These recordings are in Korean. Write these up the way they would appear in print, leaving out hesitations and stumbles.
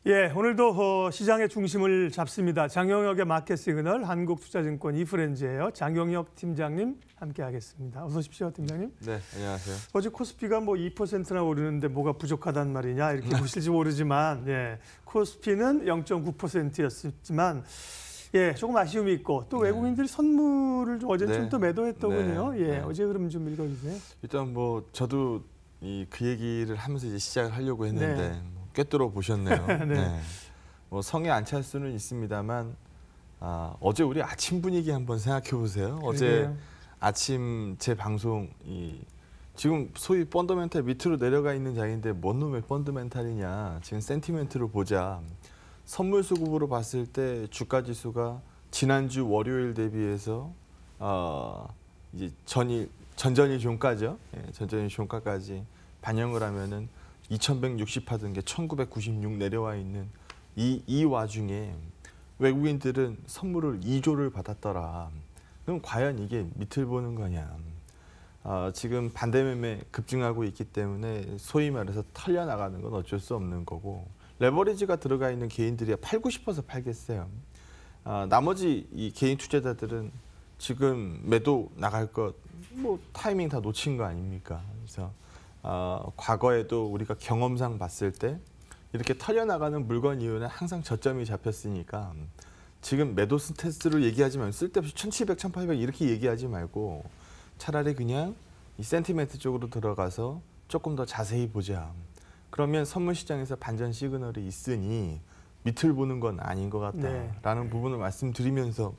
예, 오늘도 시장의 중심을 잡습니다. 장영혁의 마켓 시그널 한국투자증권 이프렌즈예요. 장영혁 팀장님 함께하겠습니다. 어서 오십시오, 팀장님. 네, 안녕하세요. 어제 코스피가 뭐 2%나 오르는데 뭐가 부족하단 말이냐 이렇게 보실지 모르지만, 예, 코스피는 0.9%였지만, 예, 조금 아쉬움이 있고 또 외국인들이 선물을 좀 어제 좀 또 매도했더군요. 예, 어제 흐름 좀 읽어주세요. 일단 뭐 저도 그 얘기를 하면서 이제 시작을 하려고 했는데 꿰뚫어 보셨네요. 네. 뭐 성에 안 찰 수는 있습니다만 어제 우리 아침 분위기 한번 생각해 보세요. 어제 아침 제 방송 지금 소위 펀더멘탈 밑으로 내려가 있는 장인데 뭔 놈의 펀더멘탈이냐. 지금 센티멘트로 보자. 선물 수급으로 봤을 때 주가 지수가 지난주 월요일 대비해서 이제 전전일 종가죠. 예, 전전일 종가까지 반영을 하면은 2160 하던 게 1996 내려와 있는 이 와중에 외국인들은 선물을 2조를 받았더라. 그럼 과연 이게 밑을 보는 거냐. 지금 반대매매 급증하고 있기 때문에 소위 말해서 털려나가는 건 어쩔 수 없는 거고 레버리지가 들어가 있는 개인들이 팔고 싶어서 팔겠어요. 나머지 이 개인 투자자들은 지금 매도 나갈 것 뭐 타이밍 다 놓친 거 아닙니까? 그래서 과거에도 우리가 경험상 봤을 때 이렇게 털려나가는 물건 이후에는 항상 저점이 잡혔으니까 지금 매도 스탠스로 얘기하지 말고 쓸데없이 1700, 1800 이렇게 얘기하지 말고 차라리 그냥 이 센티멘트 쪽으로 들어가서 조금 더 자세히 보자. 그러면 선물 시장에서 반전 시그널이 있으니 밑을 보는 건 아닌 것 같다라는 부분을 말씀드리면서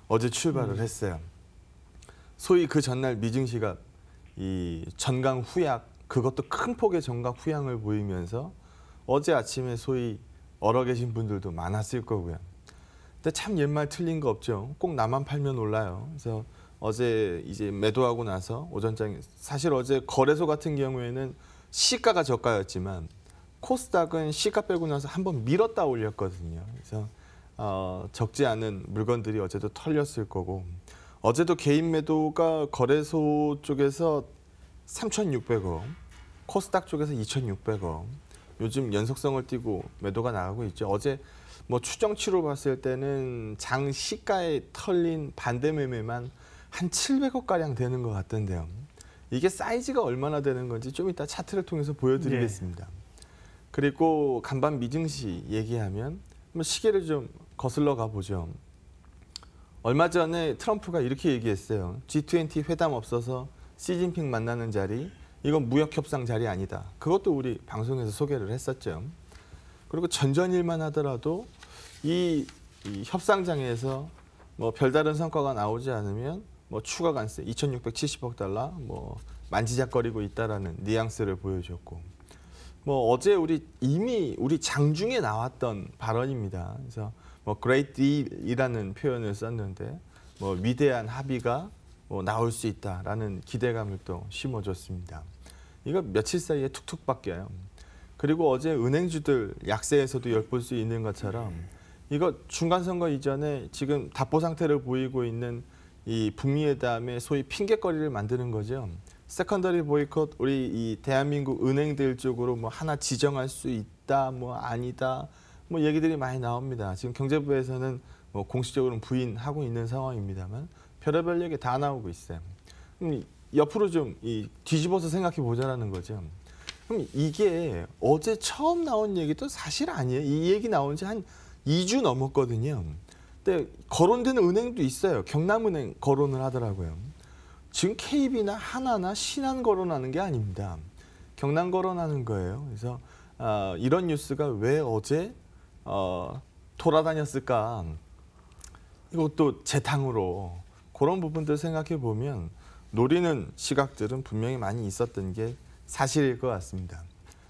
어제 출발을 했어요. 소위 그 전날 미증시가 이 전강 후약, 그것도 큰 폭의 전강 후양을 보이면서 어제 아침에 소위 얼어 계신 분들도 많았을 거고요. 근데 참 옛말 틀린 거 없죠. 꼭 나만 팔면 올라요. 그래서 어제 이제 매도하고 나서 오전장에 사실 어제 거래소 같은 경우에는 시가가 저가였지만 코스닥은 시가 빼고 나서 한번 밀었다 올렸거든요. 그래서 적지 않은 물건들이 어제도 털렸을 거고 어제도 개인 매도가 거래소 쪽에서 3,600억, 코스닥 쪽에서 2,600억. 요즘 연속성을 띠고 매도가 나가고 있죠. 어제 뭐 추정치로 봤을 때는 장 시가에 털린 반대 매매만 한 700억 가량 되는 것 같던데요. 이게 사이즈가 얼마나 되는 건지 좀 이따 차트를 통해서 보여드리겠습니다. 그리고 간밤 미증시 얘기하면 한번 시계를 좀 거슬러 가보죠. 얼마 전에 트럼프가 이렇게 얘기했어요. G20 회담 없어서 시진핑 만나는 자리, 이건 무역협상 자리 아니다. 그것도 우리 방송에서 소개를 했었죠. 그리고 전전일만 하더라도 이 협상장에서 뭐 별다른 성과가 나오지 않으면 뭐 추가 관세 2,670억 달러 뭐 만지작거리고 있다라는 뉘앙스를 보여줬고 뭐 어제 이미 우리 장중에 나왔던 발언입니다. 그래서 뭐 Great Deal이라는 표현을 썼는데 뭐 위대한 합의가 뭐 나올 수 있다라는 기대감을 또 심어줬습니다. 이거 며칠 사이에 툭툭 바뀌어요. 그리고 어제 은행주들 약세에서도 엿볼 수 있는 것처럼 이거 중간선거 이전에 지금 답보 상태를 보이고 있는 이 북미 회담의 소위 핑계거리를 만드는 거죠. 세컨더리 보이콧 우리 이 대한민국 은행들 쪽으로 뭐 하나 지정할 수 있다, 뭐 아니다, 뭐 얘기들이 많이 나옵니다. 지금 경제부에서는 뭐 공식적으로는 부인하고 있는 상황입니다만 별의별 얘기 다 나오고 있어요. 그럼 옆으로 좀 뒤집어서 생각해 보자라는 거죠. 그럼 이게 어제 처음 나온 얘기도 사실 아니에요. 이 얘기 나온 지 한 2주 넘었거든요. 근데 거론되는 은행도 있어요. 경남은행 거론을 하더라고요. 지금 KB나 하나나 신한 거론하는 게 아닙니다. 경남 거론하는 거예요. 그래서 이런 뉴스가 왜 어제 돌아다녔을까? 이것도 재탕으로 그런 부분들 생각해 보면 노리는 시각들은 분명히 많이 있었던 게 사실일 것 같습니다.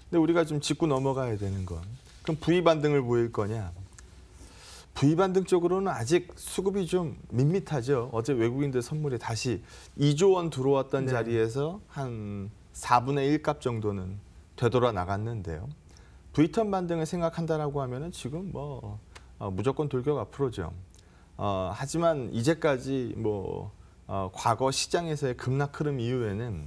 근데 우리가 좀 짚고 넘어가야 되는 건 그럼 V 반등을 보일 거냐? V 반등 쪽으로는 아직 수급이 좀 밋밋하죠. 어제 외국인들 선물이 다시 2조 원 들어왔던 자리에서 한 4분의 1 값 정도는 되돌아 나갔는데요. V턴 반등을 생각한다라고 하면은 지금 뭐 무조건 돌격 앞으로죠. 하지만 이제까지 과거 시장에서의 급락 흐름 이후에는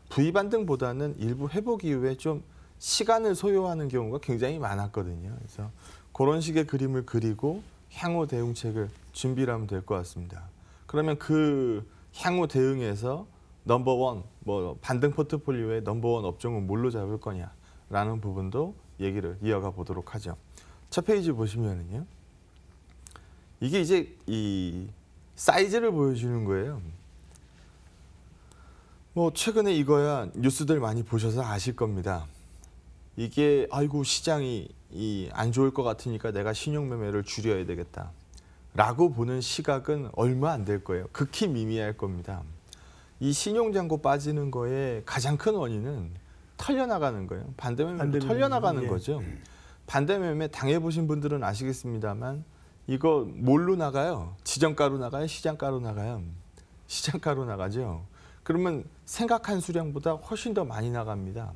V 반등보다는 일부 회복 이후에 좀 시간을 소요하는 경우가 굉장히 많았거든요. 그래서 그런 식의 그림을 그리고 향후 대응책을 준비를 하면 될 것 같습니다. 그러면 그 향후 대응에서 넘버원, 뭐 반등 포트폴리오의 넘버원 업종은 뭘로 잡을 거냐라는 부분도 얘기를 이어가 보도록 하죠. 첫 페이지 보시면은요, 이게 이제 이 사이즈를 보여주는 거예요. 뭐 최근에 이거야 뉴스들 많이 보셔서 아실 겁니다. 이게 아이고 시장이 안 좋을 것 같으니까 내가 신용 매매를 줄여야 되겠다 라고 보는 시각은 얼마 안 될 거예요. 극히 미미할 겁니다. 이 신용잔고 빠지는 거에 가장 큰 원인은 털려나가는 거예요. 반대매매 털려나가는 거죠. 반대매매 당해보신 분들은 아시겠습니다만 이거 뭘로 나가요? 지정가로 나가요? 시장가로 나가요? 시장가로 나가죠. 그러면 생각한 수량보다 훨씬 더 많이 나갑니다.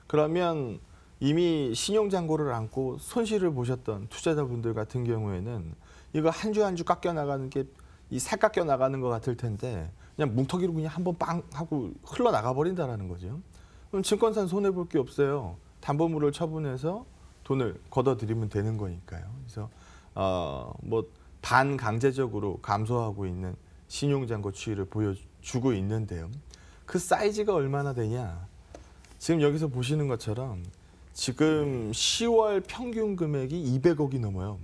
그러면 이미 신용잔고를 안고 손실을 보셨던 투자자분들 같은 경우에는 이거 한 주 한 주 깎여 나가는 게 이 살 깎여 나가는 것 같을 텐데 그냥 뭉텅이로 그냥 한번 빵 하고 흘러나가 버린다라는 거죠. 그럼 증권사는 손해볼 게 없어요. 담보물을 처분해서 돈을 걷어들이면 되는 거니까요. 그래서 뭐 반강제적으로 감소하고 있는 신용잔고 추이를 보여주고 있는데요. 그 사이즈가 얼마나 되냐. 지금 여기서 보시는 것처럼 지금 10월 평균 금액이 200억이 넘어요.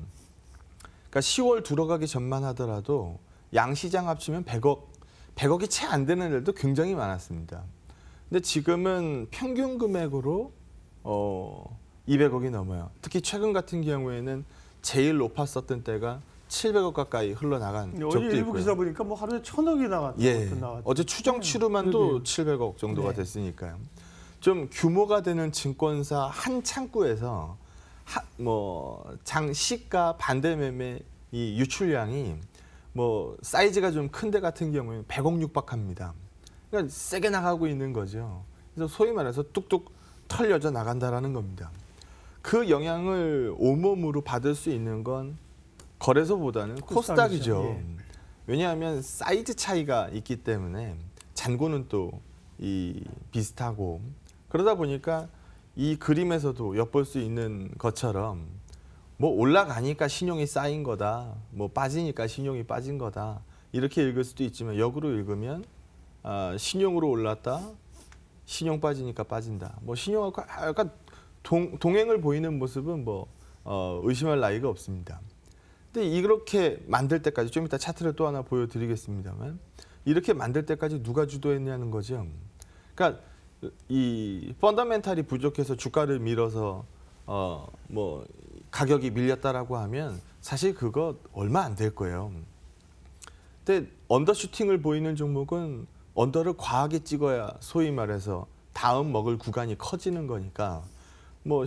그러니까 10월 들어가기 전만 하더라도 양시장 합치면 100억이 채 안 되는 애들도 굉장히 많았습니다. 근데 지금은 평균 금액으로 200억이 넘어요. 특히 최근 같은 경우에는 제일 높았었던 때가 700억 가까이 흘러나간 적도 있고요. 일부 기사 보니까 뭐 하루에 1,000억이 나갔던 예. 것도 나왔죠. 어제 추정 치료만도 700억 정도가 됐으니까요. 좀 규모가 되는 증권사 한 창구에서 시가 반대매매 이 유출량이 뭐 사이즈가 좀 큰 데 같은 경우에 100억 육박합니다. 그러니까 세게 나가고 있는 거죠. 그래서 소위 말해서 뚝뚝 털려져 나간다라는 겁니다. 그 영향을 온몸으로 받을 수 있는 건 거래소보다는 코스닥이죠. 예. 왜냐하면 사이즈 차이가 있기 때문에 잔고는 또 비슷하고 그러다 보니까 이 그림에서도 엿볼 수 있는 것처럼 뭐 올라가니까 신용이 쌓인 거다, 뭐 빠지니까 신용이 빠진 거다 이렇게 읽을 수도 있지만 역으로 읽으면 신용으로 올랐다, 신용 빠지니까 빠진다. 뭐 신용하고 약간 동행을 보이는 모습은 뭐 의심할 나위가 없습니다. 근데 이렇게 만들 때까지 좀 이따 차트를 또 하나 보여드리겠습니다만 이렇게 만들 때까지 누가 주도했냐는 거죠. 그러니까 이 펀더멘탈이 부족해서 주가를 밀어서 뭐 가격이 밀렸다라고 하면 사실 그거 얼마 안 될 거예요. 근데 언더슈팅을 보이는 종목은 언더를 과하게 찍어야 소위 말해서 다음 먹을 구간이 커지는 거니까 뭐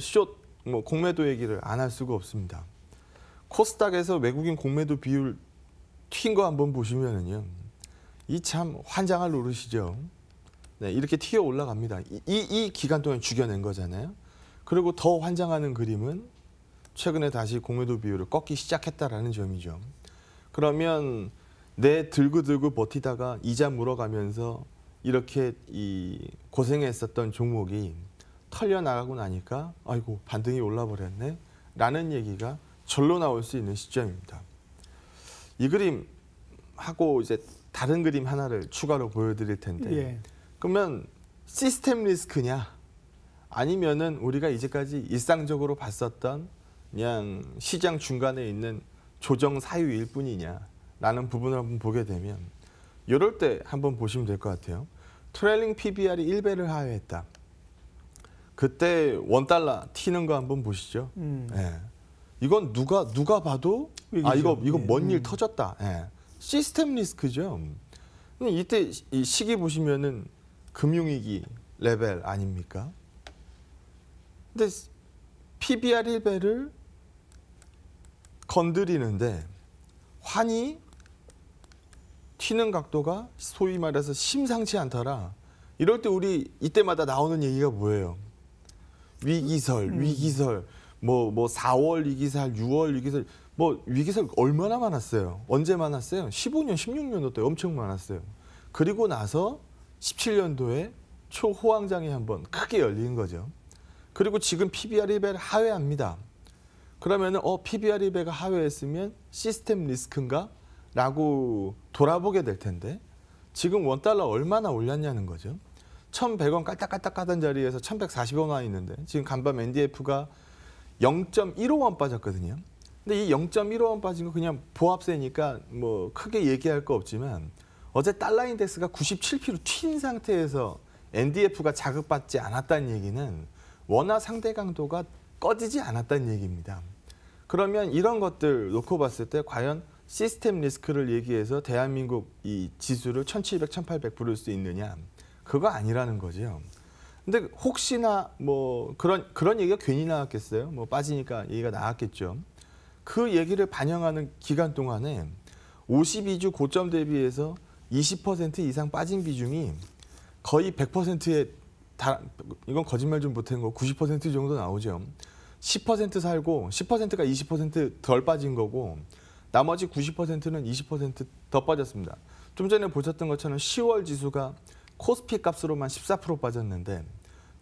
공매도 얘기를 안 할 수가 없습니다. 코스닥에서 외국인 공매도 비율 튄 거 한번 보시면은요, 이 참 환장할 노릇이죠. 네, 이렇게 튀어 올라갑니다. 이 기간 동안 죽여낸 거잖아요. 그리고 더 환장하는 그림은 최근에 다시 공매도 비율을 꺾기 시작했다라는 점이죠. 그러면 내 들고 버티다가 이자 물어가면서 이렇게 고생했었던 종목이 털려나가고 나니까 아이고 반등이 올라버렸네 라는 얘기가 절로 나올 수 있는 시점입니다. 이 그림 하고 이제 다른 그림 하나를 추가로 보여드릴 텐데 예. 그러면 시스템 리스크냐 아니면은 우리가 이제까지 일상적으로 봤었던 그냥 시장 중간에 있는 조정 사유일 뿐이냐라는 부분을 한번 보게 되면 이럴 때 한번 보시면 될 것 같아요. 트레일링 PBR이 1배를 하회했다. 그때 $1 튀는 거 한번 보시죠. 예. 이건 누가 봐도 위기죠. 이거 뭔 일 터졌다. 예. 시스템 리스크죠. 이때 이 시기 보시면은 금융위기 레벨 아닙니까? 근데 PBR 1배를 건드리는데 환이 튀는 각도가 소위 말해서 심상치 않더라. 이럴 때 우리 이때마다 나오는 얘기가 뭐예요? 위기설. 뭐 4월 위기설, 6월 위기설. 뭐 위기설 얼마나 많았어요? 언제 많았어요? 15년, 16년도 때 엄청 많았어요. 그리고 나서 17년도에 초호황장이 한번 크게 열린 거죠. 그리고 지금 PBR2배를 하회합니다. 그러면은 PBR2배가 하회했으면 시스템 리스크인가? 라고 돌아보게 될 텐데 지금 원달러 얼마나 올랐냐는 거죠. 1,100원 깔딱깔딱 하던 자리에서 1,140원 와 있는데 지금 간밤 NDF가 0.15원 빠졌거든요. 근데 이 0.15원 빠진 거 그냥 보합세니까 뭐 크게 얘기할 거 없지만 어제 달러 인덱스가 97kg 튄 상태에서 NDF가 자극받지 않았다는 얘기는 원화 상대 강도가 꺼지지 않았다는 얘기입니다. 그러면 이런 것들 놓고 봤을 때 과연 시스템 리스크를 얘기해서 대한민국 이 지수를 1,700, 1,800 부를 수 있느냐? 그거 아니라는 거죠. 근데 혹시나 뭐 그런 얘기가 괜히 나왔겠어요? 뭐 빠지니까 얘기가 나왔겠죠. 그 얘기를 반영하는 기간 동안에 52주 고점 대비해서 20% 이상 빠진 비중이 거의 100%에 이건 거짓말 좀 못한 거 90% 정도 나오죠. 10% 살고 10%가 20% 덜 빠진 거고 나머지 90%는 20% 더 빠졌습니다. 좀 전에 보셨던 것처럼 10월 지수가 코스피 값으로만 14% 빠졌는데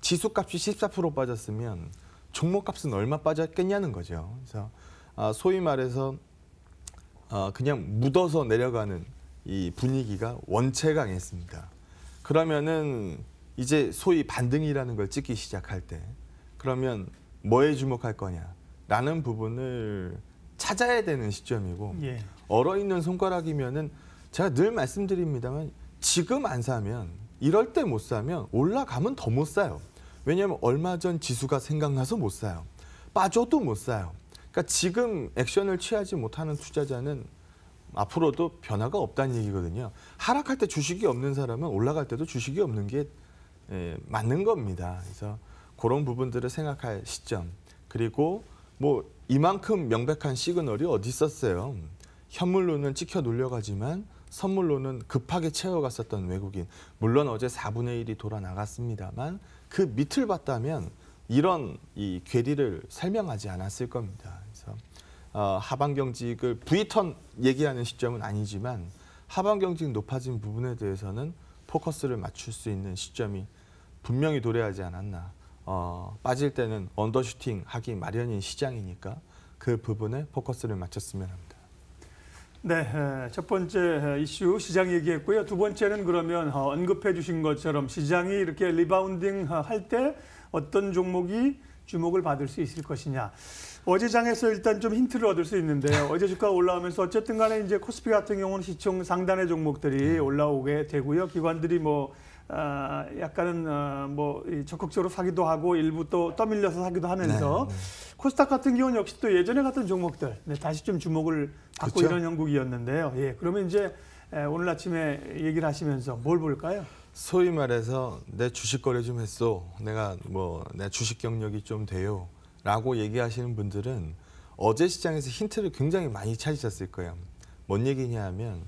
지수 값이 14% 빠졌으면 종목 값은 얼마 빠졌겠냐는 거죠. 그래서 소위 말해서 그냥 묻어서 내려가는 이 분위기가 원체 강했습니다. 그러면은 이제 소위 반등이라는 걸 찍기 시작할 때 그러면 뭐에 주목할 거냐라는 부분을 찾아야 되는 시점이고 예. 얼어있는 손가락이면은 제가 늘 말씀드립니다만 지금 안 사면 이럴 때 못 사면 올라가면 더 못 사요. 왜냐하면 얼마 전 지수가 생각나서 못 사요. 빠져도 못 사요. 그러니까 지금 액션을 취하지 못하는 투자자는 앞으로도 변화가 없다는 얘기거든요. 하락할 때 주식이 없는 사람은 올라갈 때도 주식이 없는 게 맞는 겁니다. 그래서 그런 부분들을 생각할 시점. 그리고 뭐 이만큼 명백한 시그널이 어디 있었어요. 현물로는 찍혀 놀려가지만 선물로는 급하게 채워갔었던 외국인. 물론 어제 4분의 1이 돌아 나갔습니다만 그 밑을 봤다면 이런 이 괴리를 설명하지 않았을 겁니다. 그래서 하방 경직을 V턴 얘기하는 시점은 아니지만 하방 경직 높아진 부분에 대해서는 포커스를 맞출 수 있는 시점이 분명히 도래하지 않았나. 빠질 때는 언더슈팅 하기 마련인 시장이니까 그 부분에 포커스를 맞췄으면 합니다. 네, 첫 번째 이슈 시장 얘기했고요. 두 번째는 그러면 언급해 주신 것처럼 시장이 이렇게 리바운딩 할 때 어떤 종목이 주목을 받을 수 있을 것이냐. 어제 장에서 일단 좀 힌트를 얻을 수 있는데요. 어제 주가가 올라오면서 어쨌든 간에 이제 코스피 같은 경우는 시총 상단의 종목들이 올라오게 되고요. 기관들이 뭐 약간은 뭐 적극적으로 사기도 하고 일부 또 떠밀려서 사기도 하면서 코스닥 같은 경우는 역시 또 예전에 같은 종목들 다시 좀 주목을 받고 그렇죠? 이런 형국이었는데요. 예, 그러면 이제 오늘 아침에 얘기를 하시면서 뭘 볼까요? 소위 말해서 내 주식 거래 좀 했어. 내가 뭐 내 주식 경력이 좀 돼요. 라고 얘기하시는 분들은 어제 시장에서 힌트를 굉장히 많이 찾으셨을 거예요. 뭔 얘기냐 하면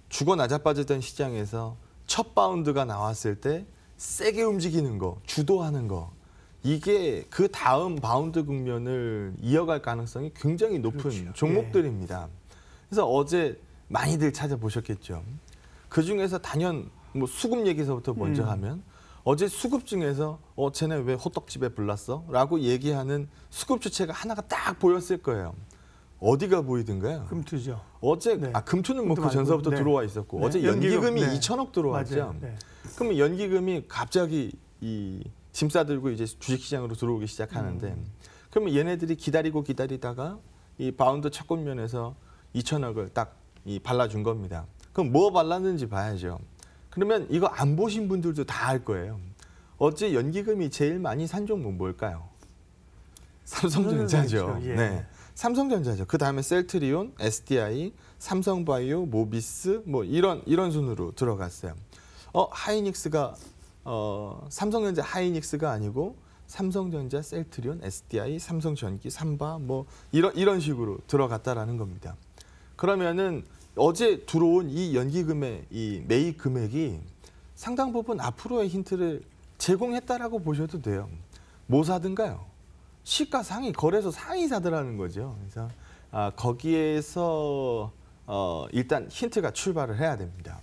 죽어 나자빠졌던 시장에서 첫 바운드가 나왔을 때 세게 움직이는 거, 주도하는 거. 이게 그 다음 바운드 국면을 이어갈 가능성이 굉장히 높은 그렇죠. 종목들입니다. 그래서 어제 많이들 찾아보셨겠죠. 그중에서 단연 뭐 수급 얘기서부터 먼저 하면 어제 수급 중에서 쟤네 왜 호떡집에 불났어? 라고 얘기하는 수급 주체가 하나가 딱 보였을 거예요. 어디가 보이던가요? 금투죠. 어제 네. 금투는 뭐 그 전서부터 들어와 있었고 네. 어제 연기금이 네. 2천억 들어왔죠. 네. 그러면 연기금이 갑자기 이 짐 싸들고 이제 주식시장으로 들어오기 시작하는데 그러면 얘네들이 기다리다가 이 바운드 첫 국면에서 2천억을 딱 발라준 겁니다. 그럼 뭐 발랐는지 봐야죠. 그러면 이거 안 보신 분들도 다 알 거예요. 어제 연기금이 제일 많이 산 종목 뭘까요? 삼성전자죠. 예. 네, 삼성전자죠. 그 다음에 셀트리온, SDI, 삼성바이오, 모비스 뭐 이런 순으로 들어갔어요. 하이닉스가 삼성전자 하이닉스가 아니고 삼성전자, 셀트리온, SDI, 삼성전기, 삼바 뭐 이런 식으로 들어갔다라는 겁니다. 그러면은 어제 들어온 이 연기금의 이 매입 금액이 상당 부분 앞으로의 힌트를 제공했다라고 보셔도 돼요. 뭐 사든가요? 시가 상위, 거래소 상위 사더라는 거죠. 그래서 거기에서 일단 힌트가 출발을 해야 됩니다.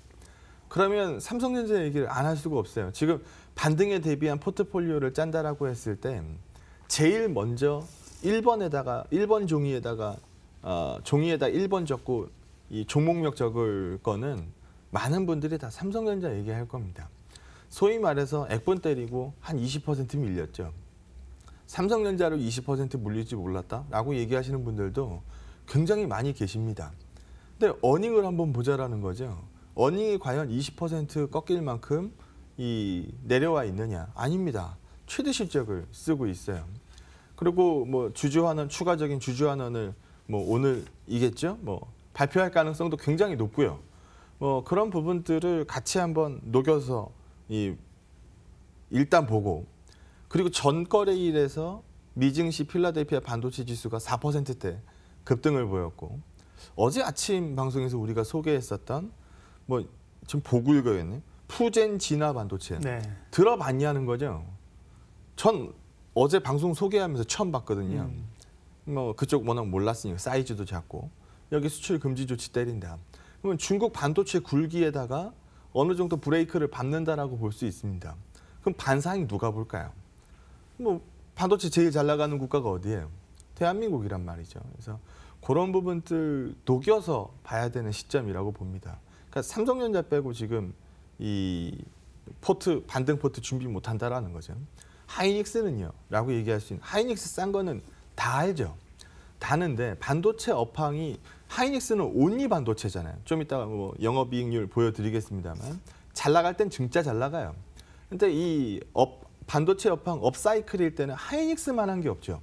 그러면 삼성전자 얘기를 안 할 수가 없어요. 지금 반등에 대비한 포트폴리오를 짠다라고 했을 때 제일 먼저 1번 종이에다가 종이에다 1번 적고 이 종목명 적을 거는 많은 분들이 다 삼성전자 얘기할 겁니다. 소위 말해서 액분 때리고 한 20% 밀렸죠. 삼성전자로 20% 물릴지 몰랐다라고 얘기하시는 분들도 굉장히 많이 계십니다. 근데 어닝을 한번 보자라는 거죠. 어닝이 과연 20% 꺾일 만큼 내려와 있느냐? 아닙니다. 최대 실적을 쓰고 있어요. 그리고 뭐 추가적인 주주환원을 뭐 오늘이겠죠? 뭐 발표할 가능성도 굉장히 높고요. 뭐 그런 부분들을 같이 한번 녹여서 일단 보고, 그리고 전 거래일에서 미증시 필라델피아 반도체 지수가 4%대 급등을 보였고, 어제 아침 방송에서 우리가 소개했었던 뭐 지금 보고 읽어야겠네. 푸젠 진화 반도체 네. 들어봤냐는 거죠. 전 어제 방송 소개하면서 처음 봤거든요. 뭐 그쪽 워낙 몰랐으니까 사이즈도 작고 여기 수출 금지 조치 때린다. 그러면 중국 반도체 굴기에다가 어느 정도 브레이크를 밟는다라고 볼 수 있습니다. 그럼 반사익 누가 볼까요? 뭐 반도체 제일 잘 나가는 국가가 어디예요? 대한민국이란 말이죠. 그래서 그런 부분들 녹여서 봐야 되는 시점이라고 봅니다. 그러니까 삼성전자 빼고 지금 이 반등 포트 준비 못한다라는 거죠. 하이닉스는요? 라고 얘기할 수 있는, 하이닉스 싼 거는 다 알죠. 다는데 반도체 업황이, 하이닉스는 온리 반도체잖아요. 좀 이따가 뭐 영업이익률 보여드리겠습니다만 잘 나갈 땐 진짜 잘 나가요. 근데 반도체 업황 업사이클일 때는 하이닉스만한 게 없죠.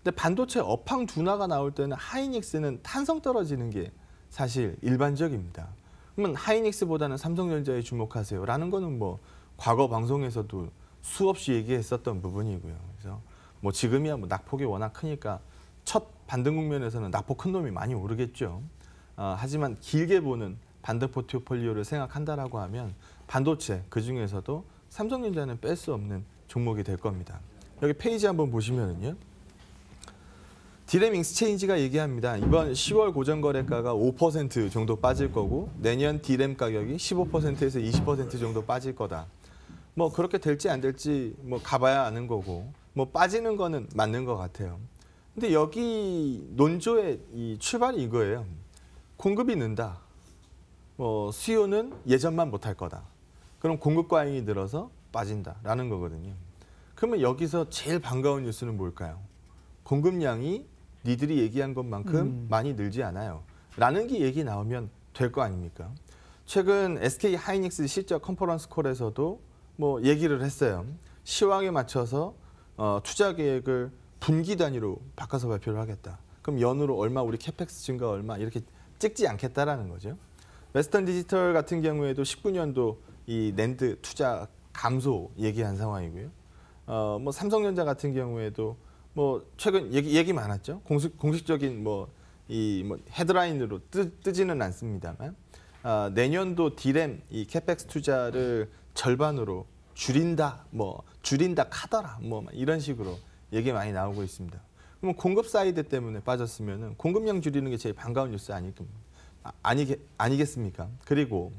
근데 반도체 업황 둔화가 나올 때는 하이닉스는 탄성 떨어지는 게 사실 일반적입니다. 그러면 하이닉스보다는 삼성전자에 주목하세요라는 거는 뭐 과거 방송에서도 수없이 얘기했었던 부분이고요. 그래서 뭐 지금이야 뭐 낙폭이 워낙 크니까 첫 반등 국면에서는 낙폭 큰 놈이 많이 오르겠죠. 하지만 길게 보는 반등 포트폴리오를 생각한다라고 하면 반도체 그 중에서도 삼성전자는 뺄 수 없는 종목이 될 겁니다. 여기 페이지 한번 보시면은요. 디램 익스체인지가 얘기합니다. 이번 10월 고정거래가가 5% 정도 빠질 거고 내년 디램 가격이 15%에서 20% 정도 빠질 거다. 뭐 그렇게 될지 안 될지 뭐 가봐야 아는 거고, 뭐 빠지는 거는 맞는 것 같아요. 근데 여기 논조의 이 출발이 이거예요. 공급이 는다. 뭐 수요는 예전만 못할 거다. 그럼 공급 과잉이 늘어서 빠진다라는 거거든요. 그러면 여기서 제일 반가운 뉴스는 뭘까요? 공급량이 니들이 얘기한 것만큼 많이 늘지 않아요. 라는 게 얘기 나오면 될 거 아닙니까? 최근 SK 하이닉스 실적 컨퍼런스 콜에서도 뭐 얘기를 했어요. 시황에 맞춰서 투자 계획을 분기 단위로 바꿔서 발표를 하겠다. 그럼 연으로 얼마, 우리 캐펙스 증가 얼마 이렇게 찍지 않겠다라는 거죠. 웨스턴 디지털 같은 경우에도 19년도 이 낸드 투자 감소 얘기한 상황이고요. 뭐 삼성전자 같은 경우에도 뭐 최근 얘기 많았죠. 공식적인 뭐 헤드라인으로 뜨지는 않습니다만 내년도 디램 이 캐펙스 투자를 절반으로 줄인다 카더라 뭐 이런 식으로 얘기 많이 나오고 있습니다. 그러면 공급 사이드 때문에 빠졌으면은 공급량 줄이는 게 제일 반가운 뉴스 아니겠습니까? 그리고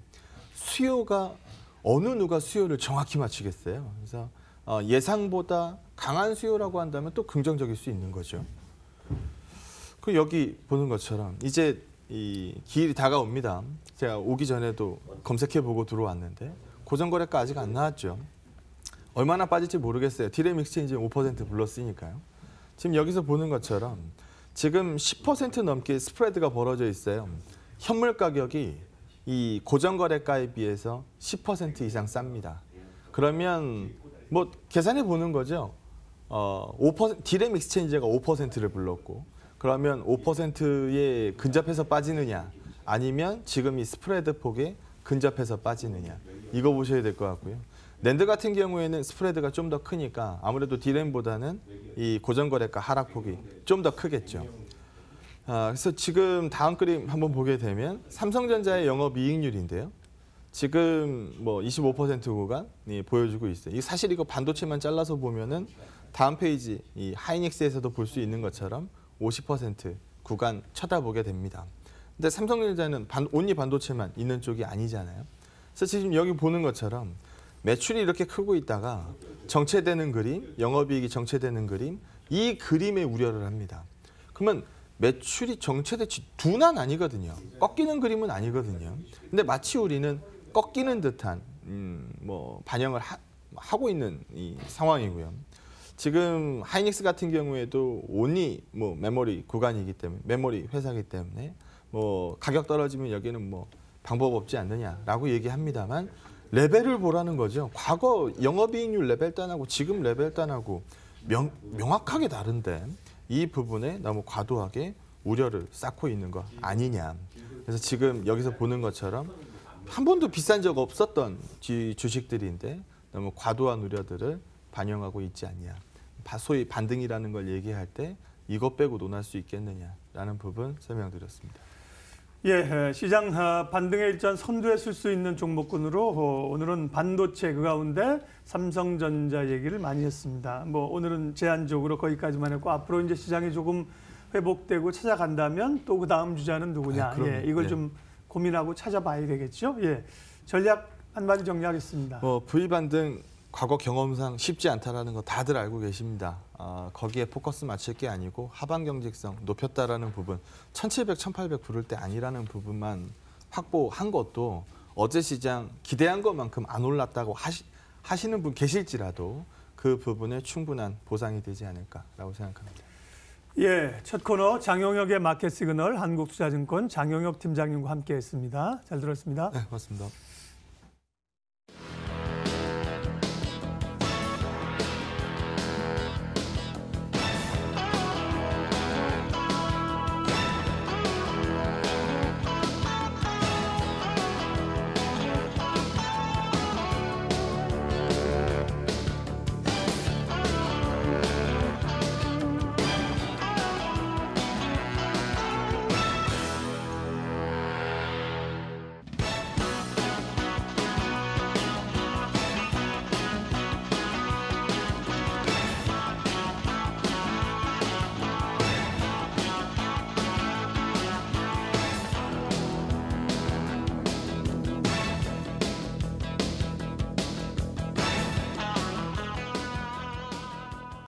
수요가 어느 누가 수요를 정확히 맞추겠어요. 그래서 예상보다 강한 수요라고 한다면 또 긍정적일 수 있는 거죠. 그 여기 보는 것처럼 이제 이 기일이 다가옵니다. 제가 오기 전에도 검색해보고 들어왔는데 고정거래가 아직 안 나왔죠. 얼마나 빠질지 모르겠어요. 디램 익스체인지는 5% 불렀으니까요. 지금 여기서 보는 것처럼 지금 10% 넘게 스프레드가 벌어져 있어요. 현물 가격이 이 고정거래가에 비해서 10% 이상 쌉니다. 그러면 뭐 계산해 보는 거죠. 5% 디램 익스체인지가 5%를 불렀고 그러면 5%에 근접해서 빠지느냐 아니면 지금 이 스프레드 폭에 근접해서 빠지느냐 이거 보셔야 될 것 같고요. 낸드 같은 경우에는 스프레드가 좀 더 크니까 아무래도 디램보다는 이 고정거래가 하락폭이 좀 더 크겠죠. 그래서 지금 다음 그림 한번 보게 되면 삼성전자의 영업이익률인데요. 지금 뭐 25% 구간이 보여주고 있어요. 사실 이거 반도체만 잘라서 보면은 다음 페이지 이 하이닉스에서도 볼 수 있는 것처럼 50% 구간 쳐다보게 됩니다. 근데 삼성전자는 온리 반도체만 있는 쪽이 아니잖아요. 그래서 지금 여기 보는 것처럼 매출이 이렇게 크고 있다가 정체되는 그림, 영업이익이 정체되는 그림, 이 그림에 우려를 합니다. 그러면 매출이 정체대치 둔한 아니거든요. 꺾이는 그림은 아니거든요. 근데 마치 우리는 꺾이는 듯한 뭐 반영을 하고 있는 이 상황이고요. 지금 하이닉스 같은 경우에도 온리 뭐 메모리 구간이기 때문에 메모리 회사이기 때문에 뭐 가격 떨어지면 여기는 뭐 방법 없지 않느냐라고 얘기합니다만 레벨을 보라는 거죠. 과거 영업이익률 레벨 단하고 지금 레벨 단하고 명확하게 다른데 이 부분에 너무 과도하게 우려를 쌓고 있는 거 아니냐. 그래서 지금 여기서 보는 것처럼 한 번도 비싼 적 없었던 주식들인데 너무 과도한 우려들을 반영하고 있지 않냐. 소위 반등이라는 걸 얘기할 때 이것 빼고 논할 수 있겠느냐라는 부분 설명드렸습니다. 예, 시장 반등의 일전 선두에 쓸 수 있는 종목군으로 오늘은 반도체 그 가운데 삼성전자 얘기를 많이 했습니다. 뭐 오늘은 제한적으로 거기까지만 했고 앞으로 이제 시장이 조금 회복되고 찾아간다면 또 그 다음 주자는 누구냐. 예, 이걸 좀 고민하고 찾아봐야 되겠죠. 예, 전략 한마디 정리하겠습니다. V 반등 과거 경험상 쉽지 않다라는 거 다들 알고 계십니다. 거기에 포커스 맞출 게 아니고 하방 경직성 높였다라는 부분 1700, 1800 부를 때 아니라는 부분만 확보한 것도 어제 시장 기대한 것만큼 안 올랐다고 하시는 분 계실지라도 그 부분에 충분한 보상이 되지 않을까라고 생각합니다. 예, 첫 코너 장용혁의 마켓 시그널 한국투자증권 장용혁 팀장님과 함께했습니다. 잘 들었습니다. 네, 고맙습니다.